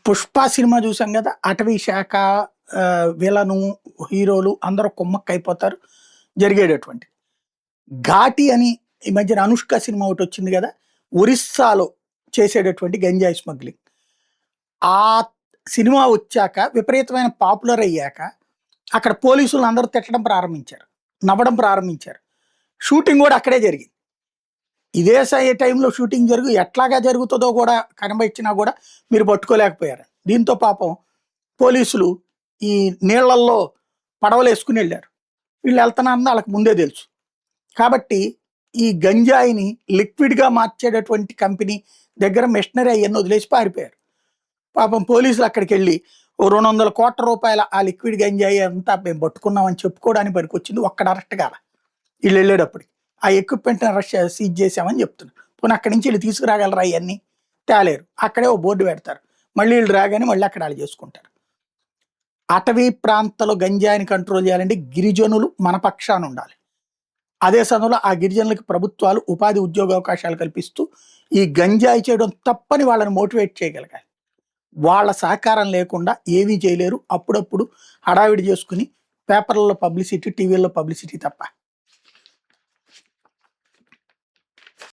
Pushpa cinema చూసాం కదా! అటవీ శాఖ విలను, హీరోలు అందరూ కుమ్మక్కయిపోతారు. జరిగేటటువంటిది. 'ఘాటి' అని ఈ మధ్యన 'అనుష్క' సినిమా ఒకటొచ్చింది గదా! ఒరిస్సాలో చేసేటటువంటి గంజాయి స్మగ్లింగ్. ఆ సినిమా వచ్చాక విపరీతమైన పాపులర్ అయ్యాక అక్కడ పోలీసులను అందరూ తిట్టడం ప్రారంభించారు. నవ్వడం ప్రారంభించారు. షూటింగ్ గూడా అక్కడే జరిగింది. ఇదే టైంలో షూటింగ్ ఎట్లాగా జరుగుతదో గూడా కనిపించినా గూడా మీరు పట్టుకోలేకపోయారు. దీంతో పాపం పోలీసులు ఈ నీళ్ళల్లో పడవలేసుకొని ఎళ్లారు. వీళ్ళు ఎళ్తున్నారని ఆళ్ళకి ముందే తెలుసు. కాబట్టి ఈ గంజాయిని లిక్విడ్‌గా మార్చేటటువంటి కంపెనీ దగ్గర మిషనరీ అయన్నీ వదిలేసి పారిపోయారు. పాపం పోలీసులు అక్కడికెళ్ళి ఓ ₹200,00,00,000 ఆ లిక్విడ్ గంజాయి అంతా మేము పట్టుకున్నామని చెప్పుకోవడానికి పనికొచ్చింది. ఒక్కడు అరెస్ట్ కాల. ఈళ్ళెళ్ళేటప్పటికి. ఆ ఎక్విప్‌మెంట్‌ని సీజ్ చేశామని చెప్తున్నారు. పోనీ అక్కడి నుంచి ఈళ్ళు తీసుకురాగలరా ఇయన్నీ? తేలేరు. అక్కడే ఓ బోర్డ్ పెడతారు. మళ్ళీ ఈళ్ళు రాగానే మళ్ళీ అక్కడ ఆళ్ళు చేసుకుంటారు. అటవీ ప్రాంతాల్లో గంజాయిని కంట్రోల్ చేయాలంటే గిరిజనులు మన పక్షాన ఉండాలి. అదే సమయంలో ఆ గిరిజనులకు ప్రభుత్వాలు ఉపాధి ఉద్యోగావకాశాలు కల్పిస్తూ ఈ గంజాయి చేయడం తప్పని వాళ్ళని మోటివేట్ చేయగలగాలి. వాళ్ళ సహకారం లేకుండా ఏమీ చేయలేరు. అప్పుడప్పుడు హడావిడి చేసుకొని పేపర్‌లలో పబ్లిసిటీ, టీవీల్లో పబ్లిసిటీ తప్ప.